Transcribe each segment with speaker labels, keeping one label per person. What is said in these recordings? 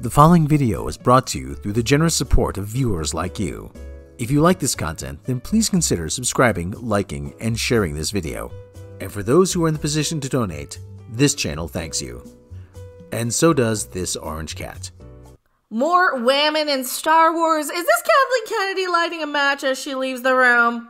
Speaker 1: The following video is brought to you through the generous support of viewers like you. If you like this content, then please consider subscribing, liking, and sharing this video. And for those who are in the position to donate, this channel thanks you. And so does this orange cat.
Speaker 2: More whammon in Star Wars. Is this Kathleen Kennedy lighting a match as she leaves the room?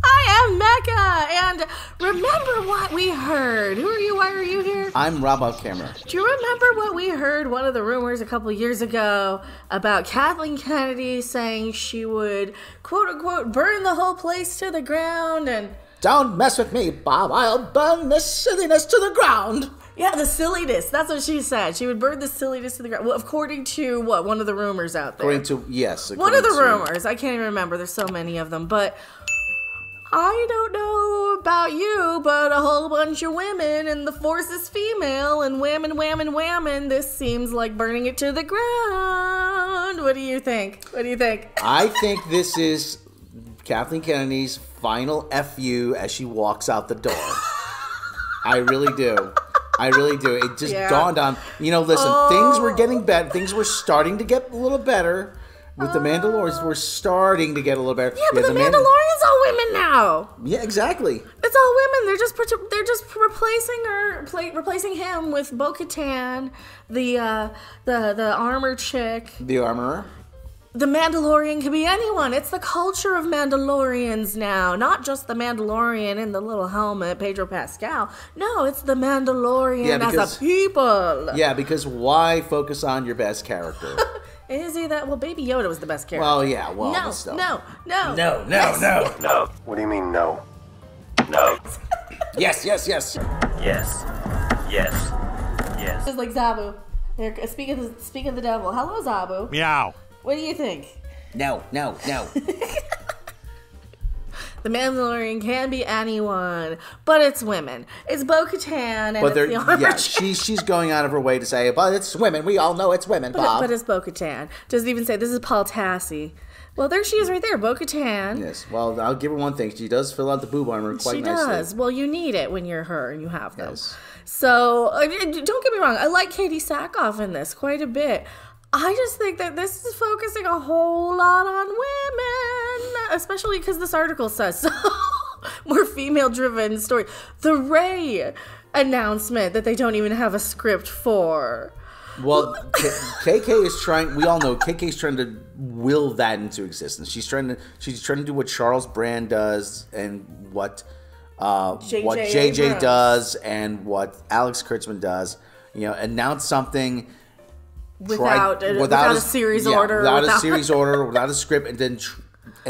Speaker 2: I am Mecca, and remember what we heard. Who are you? Why are you here?
Speaker 3: I'm Rob off camera.
Speaker 2: Do you remember what we heard? One of the rumors a couple years ago about Kathleen Kennedy saying she would, quote unquote, burn the whole place to the ground and...
Speaker 3: Don't mess with me, Bob. I'll burn this silliness to the ground.
Speaker 2: Yeah, the silliness. That's what she said. She would burn the silliness to the ground. Well, according to what? One of the rumors out there.
Speaker 3: According to, yes.
Speaker 2: One of the rumors. I can't even remember. There's so many of them. But I don't know about you, but a whole bunch of women and the force is female and whammon. This seems like burning it to the ground. What do you think? What do you think?
Speaker 3: I think this is Kathleen Kennedy's final FU as she walks out the door. I really do. I really do. It just dawned on, listen, things were getting better. Things were starting to get a little better. With the Mandalorians, we're starting to get a little better.
Speaker 2: Yeah, but the Mandalorian's all women now.
Speaker 3: Yeah, exactly.
Speaker 2: It's all women. They're just replacing him with Bo-Katan, the armor chick.
Speaker 3: The armorer.
Speaker 2: The Mandalorian can be anyone. It's the culture of Mandalorians now. Not just the Mandalorian in the little helmet, Pedro Pascal. No, it's the Mandalorian as a people.
Speaker 3: Yeah, because why focus on your best character?
Speaker 2: Is he that? Well, Baby Yoda was the best character.
Speaker 3: Well, yeah, well,
Speaker 2: No.
Speaker 4: No. What do you mean, no? No.
Speaker 3: Yes.
Speaker 4: Yes.
Speaker 2: It's like Zabu. Here, speak of the devil. Hello, Zabu.
Speaker 5: Meow.
Speaker 2: What do you think?
Speaker 3: No.
Speaker 2: The Mandalorian can be anyone, but it's women. It's Bo-Katan and it's the armor chick.
Speaker 3: She's going out of her way to say, but it's women. We all know it's women, Bob.
Speaker 2: But it's Bo-Katan. Doesn't even say, this is Paul Tassi. Well, there she is right there, Bo-Katan.
Speaker 3: Yes, well, I'll give her one thing. She does fill out the boob armor quite nicely.
Speaker 2: She does. Well, you need it when you're her and you have them.
Speaker 3: Yes.
Speaker 2: So, don't get me wrong. I like Katie Sackhoff in this quite a bit. I just think that this is focusing a whole lot on women, especially because this article says so. More female-driven story. The Rey announcement that they don't even have a script for.
Speaker 3: Well, KK is trying. We all know KK is trying to will that into existence. She's trying to do what Charles Brand does and what JJ does and what Alex Kurtzman does. Announce something.
Speaker 2: Without a series order.
Speaker 3: Without a series order, without a script, and then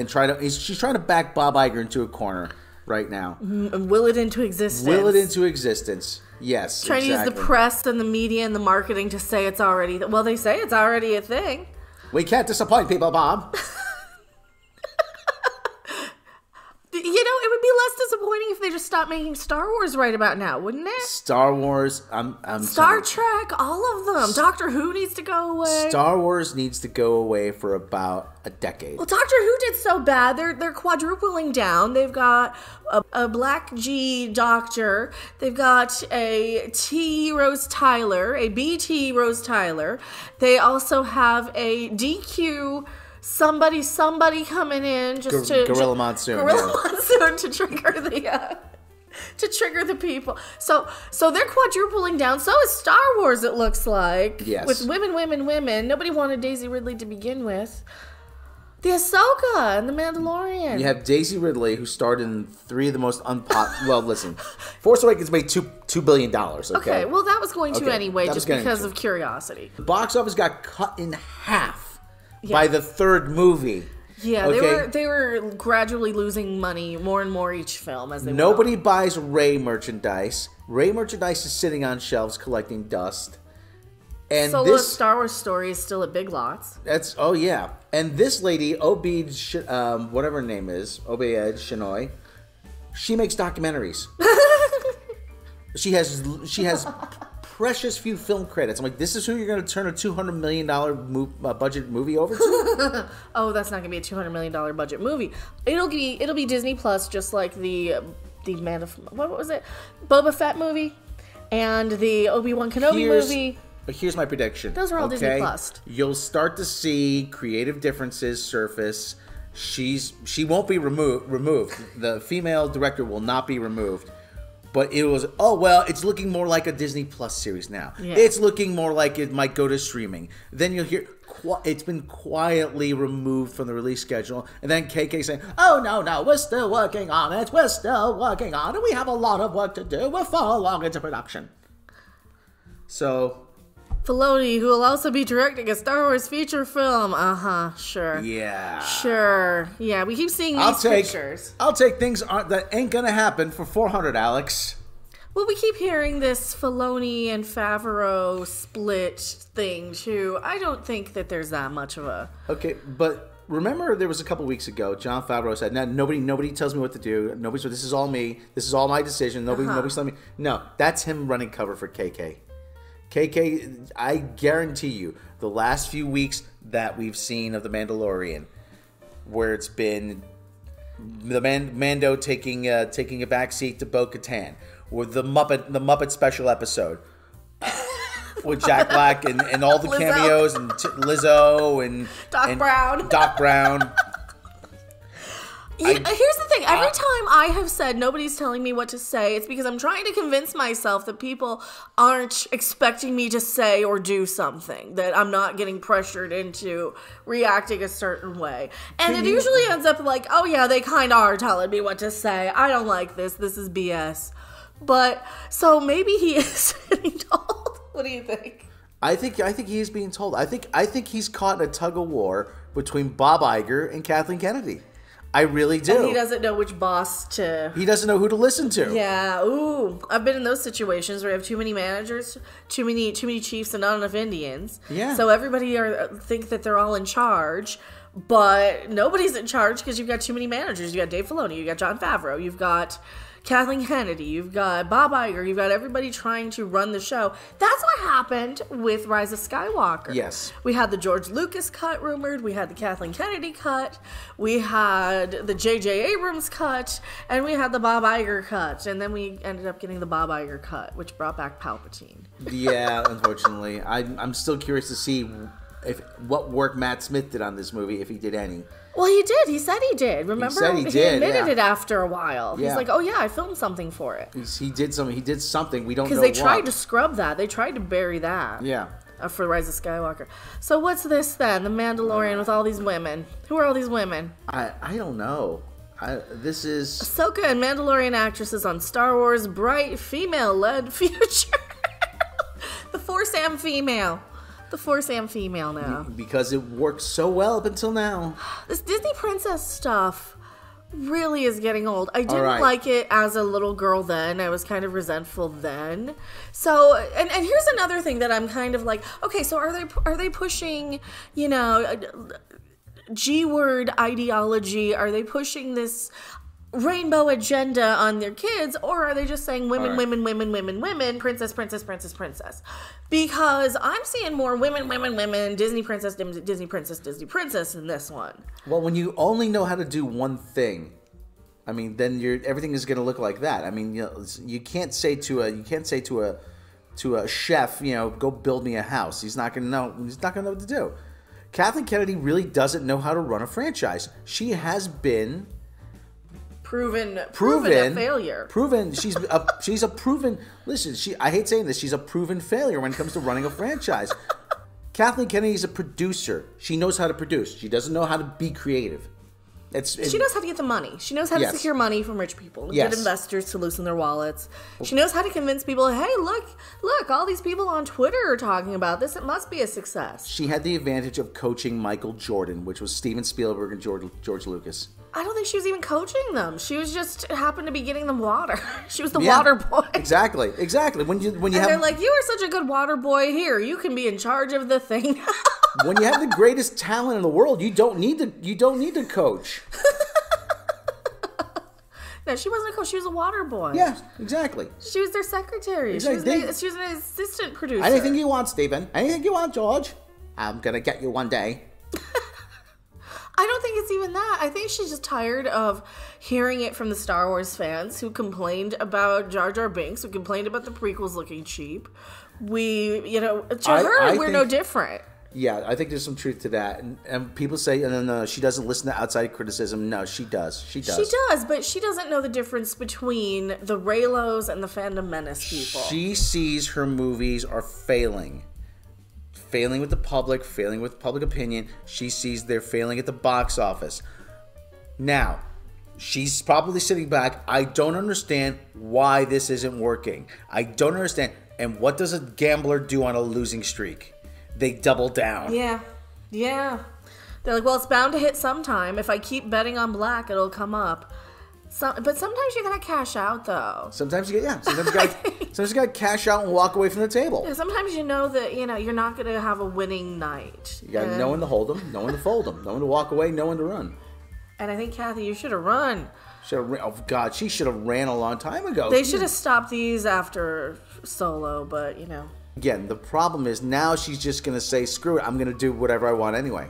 Speaker 3: try to. She's trying to back Bob Iger into a corner right now.
Speaker 2: And will it into existence.
Speaker 3: Will it into existence. Yes.
Speaker 2: Trying to use the press and the media and the marketing to say it's already. Well, they say it's already a thing.
Speaker 3: We can't disappoint people, Bob.
Speaker 2: It would be less disappointing if they just stopped making Star Wars right about now, wouldn't it?
Speaker 3: Star Wars,
Speaker 2: Star Trek, all of them. Doctor Who needs to go away.
Speaker 3: Star Wars needs to go away for about a decade.
Speaker 2: Well, Doctor Who did so bad. They're quadrupling down. They've got a Black G Doctor. They've got a T Rose Tyler, a BT Rose Tyler. They also have a DQ. Somebody coming in just to
Speaker 3: Gorilla Monsoon.
Speaker 2: Monsoon to trigger the people. So they're quadrupling down. So is Star Wars. It looks like with women. Nobody wanted Daisy Ridley to begin with. The Ahsoka and the Mandalorian.
Speaker 3: You have Daisy Ridley, who starred in 3 of the most well, listen, Force Awakens made $2 billion. Okay,
Speaker 2: well that was going to anyway, just because of curiosity.
Speaker 3: The box office got cut in half. By the 3rd movie.
Speaker 2: Yeah, they were gradually losing money more and more each film as they went
Speaker 3: Nobody buys Rey merchandise. Rey merchandise is sitting on shelves collecting dust. And
Speaker 2: Solo Star Wars Story is still at Big Lots.
Speaker 3: And this lady, Obed, whatever her name is, Obed Shinoy, she makes documentaries. she has precious few film credits. I'm like, this is who you're going to turn a $200 million budget movie over to?
Speaker 2: Oh, that's not going to be a $200 million budget movie. It'll be Disney Plus, just like the what was it? Boba Fett movie and the Obi-Wan Kenobi movie.
Speaker 3: But here's my prediction.
Speaker 2: Those are all Disney Plus.
Speaker 3: You'll start to see creative differences surface. She won't be removed. The female director will not be removed. But it was, it's looking more like a Disney Plus series now. Yeah. It's looking more like it might go to streaming. Then you'll hear it's been quietly removed from the release schedule. And then KK saying, oh, no, we're still working on it. We're still working on it. We have a lot of work to do. We're far along into production. So...
Speaker 2: Filoni, who will also be directing a Star Wars feature film. Sure.
Speaker 3: Yeah.
Speaker 2: Sure. Yeah, we keep seeing these pictures.
Speaker 3: I'll take things that ain't gonna happen for $400, Alex.
Speaker 2: Well, we keep hearing this Filoni and Favreau split thing, too. I don't think that there's that much of a...
Speaker 3: Okay, but remember there was a couple weeks ago, Jon Favreau said, nobody tells me what to do. This is all me. This is all my decision. Nobody's telling me. No, that's him running cover for KK. KK, I guarantee you, the last few weeks that we've seen of The Mandalorian, where it's been the Mando taking a backseat to Bo-Katan, or the Muppet special episode with Jack Black and all the cameos and Lizzo and Doc Brown.
Speaker 2: Here's the thing. Every time I have said nobody's telling me what to say, it's because I'm trying to convince myself that people aren't expecting me to say or do something, that I'm not getting pressured into reacting a certain way. And it usually ends up like, oh yeah, they kind of are telling me what to say. I don't like this. This is BS. But, so maybe he is getting told. What do you think?
Speaker 3: I think he is being told. I think he's caught in a tug of war between Bob Iger and Kathleen Kennedy. I really do.
Speaker 2: And he doesn't know which boss to...
Speaker 3: He doesn't know who to listen to.
Speaker 2: Yeah. Ooh. I've been in those situations where you have too many managers, too many chiefs, and not enough Indians.
Speaker 3: Yeah.
Speaker 2: So everybody think that they're all in charge, but nobody's in charge because you've got too many managers. You got Dave Filoni, you got Jon Favreau, you've got Kathleen Kennedy, you've got Bob Iger, you've got everybody trying to run the show. That's what happened with Rise of Skywalker.
Speaker 3: Yes.
Speaker 2: We had the George Lucas cut rumored, we had the Kathleen Kennedy cut, we had the J.J. Abrams cut, and we had the Bob Iger cut. And then we ended up getting the Bob Iger cut, which brought back Palpatine.
Speaker 3: Yeah, unfortunately. I'm still curious to see what work Matt Smith did on this movie, if he did any.
Speaker 2: Well, he did. He said he did. Remember?
Speaker 3: He said he did,
Speaker 2: admitted it after a while.
Speaker 3: Yeah.
Speaker 2: He's like, oh yeah, I filmed something for it.
Speaker 3: He did something. We don't know
Speaker 2: because they tried to scrub that. They tried to bury that.
Speaker 3: Yeah.
Speaker 2: For Rise of Skywalker. So what's this then? The Mandalorian with all these women. Who are all these women?
Speaker 3: I don't know. This is
Speaker 2: Ahsoka and Mandalorian actresses on Star Wars bright female-led future. The Force and female. The Force and female now.
Speaker 3: Because it worked so well up until now.
Speaker 2: This Disney princess stuff really is getting old. I didn't like it as a little girl then. I was kind of resentful then. So, and here's another thing that I'm kind of like, okay, so are they pushing, G-word ideology? Are they pushing this rainbow agenda on their kids, or are they just saying women, women, princess? Because I'm seeing more women, Disney princess in this one.
Speaker 3: Well, when you only know how to do one thing, I mean, then everything is going to look like that. I mean, you can't say to a chef, go build me a house. He's not going to know. He's not going to know what to do. Kathleen Kennedy really doesn't know how to run a franchise. She has been proven a failure. She's a proven. Listen, I hate saying this. She's a proven failure when it comes to running a franchise. Kathleen Kennedy is a producer. She knows how to produce. She doesn't know how to be creative.
Speaker 2: She knows how to get the money. She knows how to secure money from rich people, get investors to loosen their wallets. She knows how to convince people, hey, look, all these people on Twitter are talking about this. It must be a success.
Speaker 3: She had the advantage of coaching Michael Jordan, which was Steven Spielberg and George Lucas.
Speaker 2: I don't think she was even coaching them. She was just happened to be getting them water. She was the water boy.
Speaker 3: Exactly. When
Speaker 2: they're like, you are such a good water boy. Here, you can be in charge of the thing.
Speaker 3: When you have the greatest talent in the world, you don't need to coach.
Speaker 2: No, she wasn't a coach. She was a water boy.
Speaker 3: Yeah, exactly.
Speaker 2: She was their secretary.
Speaker 3: Exactly.
Speaker 2: She was an assistant producer.
Speaker 3: Anything you want, Stephen. Anything you want, George. I'm gonna get you one day.
Speaker 2: I don't think it's even that. I think she's just tired of hearing it from the Star Wars fans who complained about Jar Jar Binks, who complained about the prequels looking cheap. We're no different.
Speaker 3: Yeah, I think there's some truth to that. And people say, no, she doesn't listen to outside criticism. No, she does. She does.
Speaker 2: She does, but she doesn't know the difference between the Reylos and the Fandom Menace people.
Speaker 3: She sees her movies are failing. Failing with the public, failing with public opinion. She sees they're failing at the box office. Now, she's probably sitting back. I don't understand why this isn't working. I don't understand. And what does a gambler do on a losing streak? They double down.
Speaker 2: Yeah. They're like, well, it's bound to hit sometime. If I keep betting on black, it'll come up. But sometimes you gotta cash out, though.
Speaker 3: Sometimes you gotta cash out and walk away from the table.
Speaker 2: Yeah, sometimes you know that you're not gonna have a winning night.
Speaker 3: You gotta know when to hold them, know when to fold them, know when to walk away, know when to run.
Speaker 2: And I think, Kathy, you should have run.
Speaker 3: Oh God, she should have ran a long time ago.
Speaker 2: They should have stopped these after Solo, but
Speaker 3: Again, the problem is now she's just gonna say, "Screw it, I'm gonna do whatever I want anyway."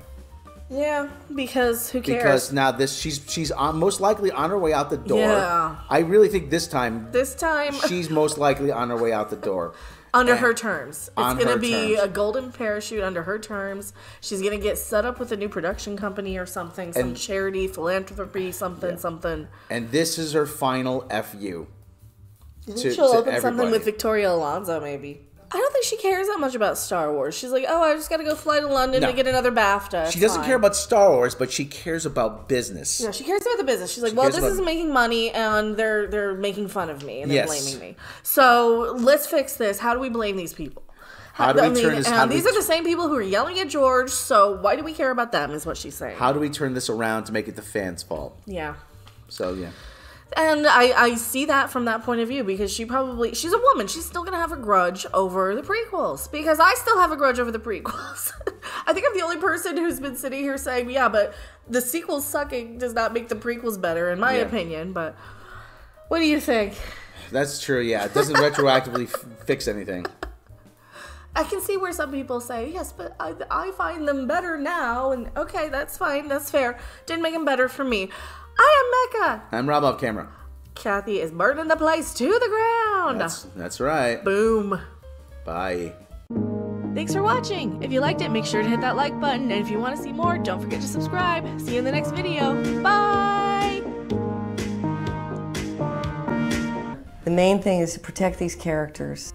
Speaker 2: Yeah, because who cares?
Speaker 3: Because now she's most likely on her way out the door.
Speaker 2: Yeah.
Speaker 3: I really think this time she's most likely on her way out the door.
Speaker 2: Under her terms. It's going to be a golden parachute under her terms. She's going to get set up with a new production company or something, some charity, philanthropy, something.
Speaker 3: And this is her final FU.
Speaker 2: She'll open something with Victoria Alonso, maybe. I don't think she cares that much about Star Wars. She's like, I just got to go fly to London to get another BAFTA.
Speaker 3: She doesn't care about Star Wars, but she cares about business.
Speaker 2: Yeah, she cares about the business. She's like, this isn't making money, and they're making fun of me, and they're blaming me. So let's fix this. How do we blame these people?
Speaker 3: How do we turn this?
Speaker 2: These are the same people who are yelling at George. So why do we care about them? Is what she's saying.
Speaker 3: How do we turn this around to make it the fans' fault?
Speaker 2: Yeah.
Speaker 3: So yeah.
Speaker 2: And I see that from that point of view because she's a woman. She's still going to have a grudge over the prequels because I still have a grudge over the prequels. I think I'm the only person who's been sitting here saying, yeah, but the sequels sucking does not make the prequels better, in my opinion. But what do you think?
Speaker 3: That's true, yeah. It doesn't retroactively fix anything.
Speaker 2: I can see where some people say, yes, but I find them better now. And okay, that's fine. That's fair. Didn't make them better for me. I am Mecca.
Speaker 3: I'm Rob off camera.
Speaker 2: Kathy is burning the place to the ground.
Speaker 3: That's right.
Speaker 2: Boom.
Speaker 3: Bye.
Speaker 2: Thanks for watching. If you liked it, make sure to hit that like button. And if you want to see more, don't forget to subscribe. See you in the next video. Bye.
Speaker 5: The main thing is to protect these characters.